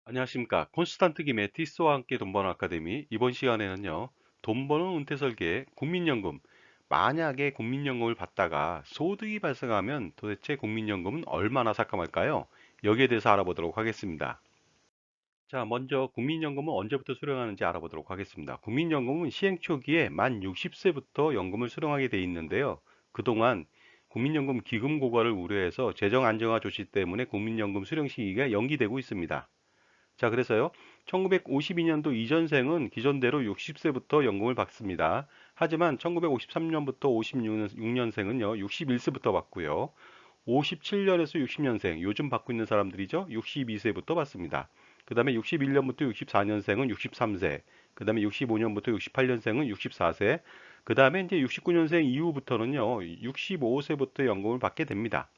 안녕하십니까. 콘스탄트 김의 티스와 함께 돈 버는 아카데미. 이번 시간에는요, 돈 버는 은퇴 설계, 국민연금. 만약에 국민연금을 받다가 소득이 발생하면 도대체 국민연금은 얼마나 삭감할까요? 여기에 대해서 알아보도록 하겠습니다. 자, 먼저 국민연금은 언제부터 수령하는지 알아보도록 하겠습니다. 국민연금은 시행 초기에 만 60세부터 연금을 수령하게 돼 있는데요. 그동안 국민연금 기금 고갈을 우려해서 재정 안정화 조치 때문에 국민연금 수령 시기가 연기되고 있습니다. 자, 그래서요. 1952년도 이전생은 기존대로 60세부터 연금을 받습니다. 하지만 1953년부터 56년생은요, 61세부터 받고요. 57년에서 60년생, 요즘 받고 있는 사람들이죠. 62세부터 받습니다. 그 다음에 61년부터 64년생은 63세, 그 다음에 65년부터 68년생은 64세, 그 다음에 이제 69년생 이후부터는요, 65세부터 연금을 받게 됩니다.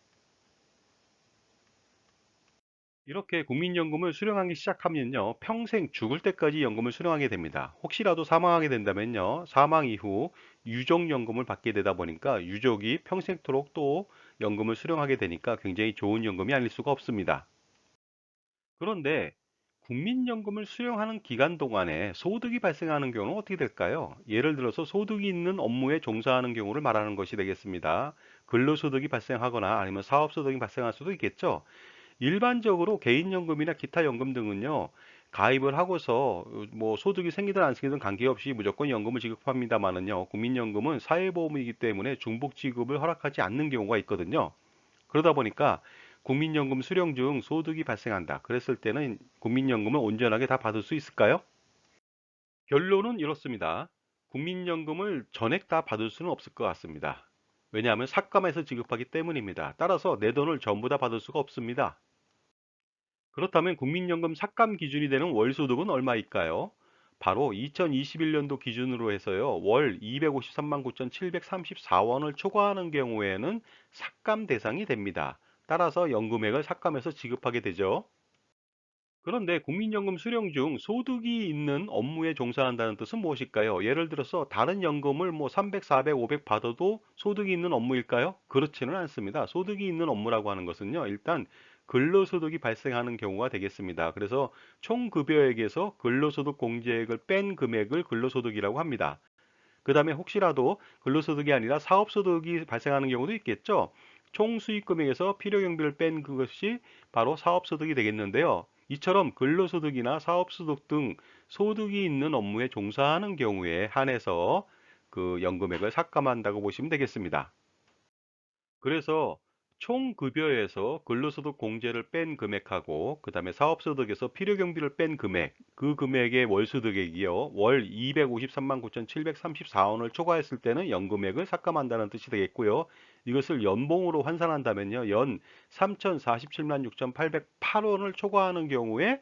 이렇게 국민연금을 수령하기 시작하면요, 평생 죽을 때까지 연금을 수령하게 됩니다. 혹시라도 사망하게 된다면요, 사망 이후 유족연금을 받게 되다 보니까 유족이 평생토록 또 연금을 수령하게 되니까 굉장히 좋은 연금이 아닐 수가 없습니다. 그런데 국민연금을 수령하는 기간 동안에 소득이 발생하는 경우는 어떻게 될까요? 예를 들어서 소득이 있는 업무에 종사하는 경우를 말하는 것이 되겠습니다. 근로소득이 발생하거나 아니면 사업소득이 발생할 수도 있겠죠. 일반적으로 개인연금이나 기타 연금 등은요, 가입을 하고서 뭐 소득이 생기든 안 생기든 관계없이 무조건 연금을 지급합니다만은요, 국민연금은 사회보험이기 때문에 중복 지급을 허락하지 않는 경우가 있거든요. 그러다 보니까 국민연금 수령 중 소득이 발생한다. 그랬을 때는 국민연금을 온전하게 다 받을 수 있을까요? 결론은 이렇습니다. 국민연금을 전액 다 받을 수는 없을 것 같습니다. 왜냐하면 삭감해서 지급하기 때문입니다. 따라서 내 돈을 전부 다 받을 수가 없습니다. 그렇다면 국민연금 삭감 기준이 되는 월소득은 얼마일까요? 바로 2021년도 기준으로 해서요, 월 253만 9,734원을 초과하는 경우에는 삭감 대상이 됩니다. 따라서 연금액을 삭감해서 지급하게 되죠. 그런데 국민연금 수령 중 소득이 있는 업무에 종사한다는 뜻은 무엇일까요? 예를 들어서 다른 연금을 뭐 300, 400, 500 받아도 소득이 있는 업무일까요? 그렇지는 않습니다. 소득이 있는 업무라고 하는 것은요, 일단 근로소득이 발생하는 경우가 되겠습니다. 그래서 총급여액에서 근로소득 공제액을 뺀 금액을 근로소득이라고 합니다. 그 다음에 혹시라도 근로소득이 아니라 사업소득이 발생하는 경우도 있겠죠. 총 수익금액에서 필요경비를 뺀 그것이 바로 사업소득이 되겠는데요. 이처럼 근로소득이나 사업소득 등 소득이 있는 업무에 종사하는 경우에 한해서 그 연금액을 삭감한다고 보시면 되겠습니다. 그래서 총 급여에서 근로소득 공제를 뺀 금액하고 그다음에 사업소득에서 필요경비를 뺀 금액, 그 금액의 월소득액이요. 월 253만 9,734원을 초과했을 때는 연금액을 삭감한다는 뜻이 되겠고요. 이것을 연봉으로 환산한다면요. 연 3,047만 6,808원을 초과하는 경우에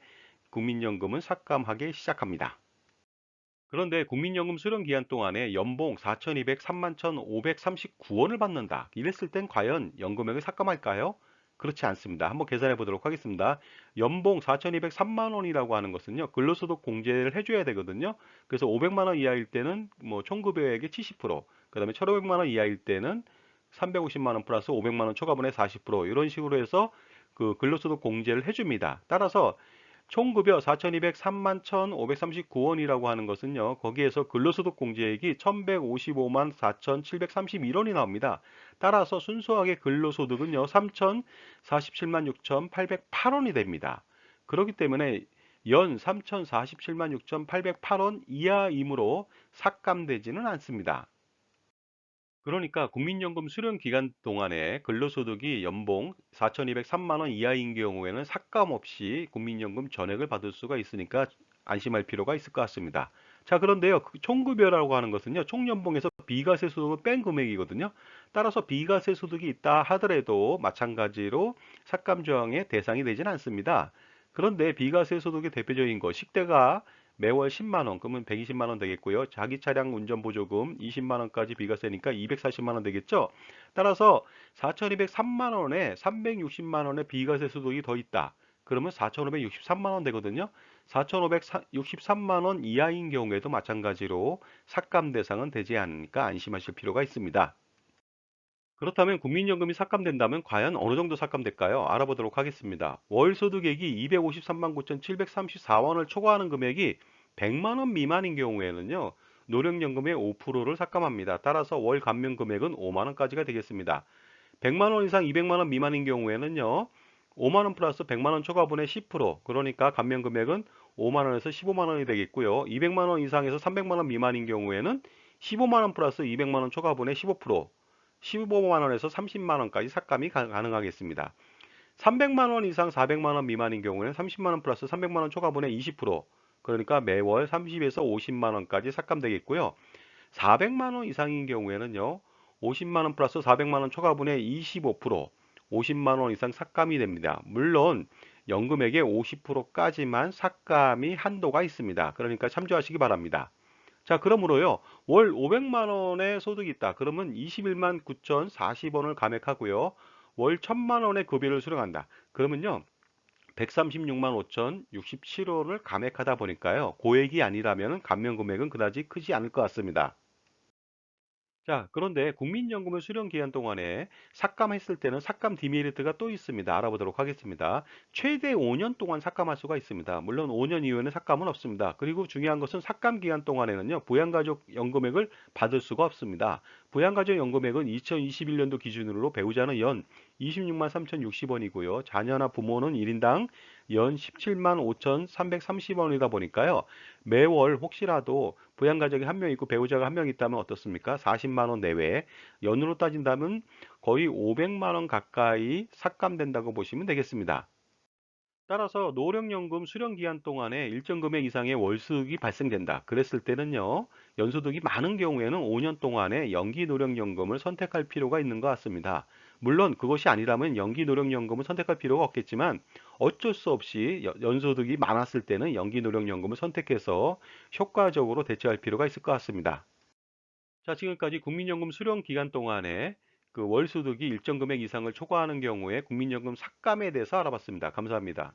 국민연금은 삭감하기 시작합니다. 그런데 국민연금 수령 기간 동안에 연봉 4,203만 1,539원을 받는다. 이랬을 땐 과연 연금액을 삭감할까요? 그렇지 않습니다. 한번 계산해 보도록 하겠습니다. 연봉 4,203만 원이라고 하는 것은요, 근로소득 공제를 해줘야 되거든요. 그래서 500만 원 이하일 때는 뭐 총급여액의 70%, 그 다음에 1,500만 원 이하일 때는 350만 원 플러스 500만 원 초과분의 40% 이런 식으로 해서 그 근로소득 공제를 해줍니다. 따라서 총급여 4,203만 1,539원이라고 하는 것은요, 거기에서 근로소득 공제액이 1,155만 4,731원이 나옵니다. 따라서 순수하게 근로소득은요, 3,047만 6,808원이 됩니다. 그렇기 때문에 연 3,047만 6,808원 이하이므로 삭감되지는 않습니다. 그러니까 국민연금 수령 기간 동안에 근로소득이 연봉 4,203만 원 이하인 경우에는 삭감 없이 국민연금 전액을 받을 수가 있으니까 안심할 필요가 있을 것 같습니다. 자, 그런데요, 그 총급여라고 하는 것은요, 총연봉에서 비과세 소득을 뺀 금액이거든요. 따라서 비과세 소득이 있다 하더라도 마찬가지로 삭감 조항의 대상이 되지는 않습니다. 그런데 비과세 소득의 대표적인 것, 식대가 매월 10만 원, 그러면 120만 원 되겠고요. 자기 차량 운전 보조금 20만 원까지 비과세니까 240만 원 되겠죠. 따라서 4,203만 원에 360만 원의 비과세 소득이 더 있다. 그러면 4,563만 원 되거든요. 4,563만 원 이하인 경우에도 마찬가지로 삭감 대상은 되지 않으니까 안심하실 필요가 있습니다. 그렇다면 국민연금이 삭감된다면 과연 어느 정도 삭감될까요? 알아보도록 하겠습니다. 월 소득액이 253만 9,734원을 초과하는 금액이 100만 원 미만인 경우에는요, 노령연금의 5%를 삭감합니다. 따라서 월 감면 금액은 5만 원까지가 되겠습니다. 100만 원 이상 200만 원 미만인 경우에는요, 5만 원 플러스 100만 원 초과분의 10%, 그러니까 감면 금액은 5만 원에서 15만 원이 되겠고요. 200만 원 이상에서 300만 원 미만인 경우에는 15만 원 플러스 200만 원 초과분의 15%, 15만 원에서 30만 원까지 삭감이 가능하겠습니다. 300만 원 이상 400만 원 미만인 경우에는 30만 원 플러스 300만 원 초과분의 20%, 그러니까 매월 30에서 50만 원까지 삭감되겠고요. 400만 원 이상인 경우에는요, 50만 원 플러스 400만 원 초과분의 25%, 50만 원 이상 삭감이 됩니다. 물론 연금액의 50%까지만 삭감이 한도가 있습니다. 그러니까 참조하시기 바랍니다. 자, 그러므로요, 월 500만 원의 소득이 있다. 그러면 21만 9,040원을 감액하고요, 월 1,000만 원의 급여를 수령한다. 그러면요, 136만 5,067원을 감액하다 보니까요, 고액이 아니라면 감면 금액은 그다지 크지 않을 것 같습니다. 자, 그런데 국민연금을 수령 기간 동안에 삭감했을 때는 삭감 디메리트가 또 있습니다. 알아보도록 하겠습니다. 최대 5년 동안 삭감할 수가 있습니다. 물론 5년 이후에는 삭감은 없습니다. 그리고 중요한 것은 삭감 기간 동안에는요, 부양가족 연금액을 받을 수가 없습니다. 부양가족 연금액은 2021년도 기준으로 배우자는 연 26만 3,060원이고요. 자녀나 부모는 1인당 연 17만 5,330원이다 보니까요. 매월 혹시라도 부양가족이 한 명 있고 배우자가 한 명 있다면 어떻습니까? 40만 원 내외. 연으로 따진다면 거의 500만 원 가까이 삭감된다고 보시면 되겠습니다. 따라서 노령연금 수령 기간 동안에 일정 금액 이상의 월수익이 발생된다. 그랬을 때는요, 연소득이 많은 경우에는 5년 동안에 연기 노령연금을 선택할 필요가 있는 것 같습니다. 물론 그것이 아니라면 연기 노령연금을 선택할 필요가 없겠지만 어쩔 수 없이 연소득이 많았을 때는 연기 노령연금을 선택해서 효과적으로 대처할 필요가 있을 것 같습니다. 자, 지금까지 국민연금 수령 기간 동안에 그 월소득이 일정 금액 이상을 초과하는 경우에 국민연금 삭감에 대해서 알아봤습니다. 감사합니다.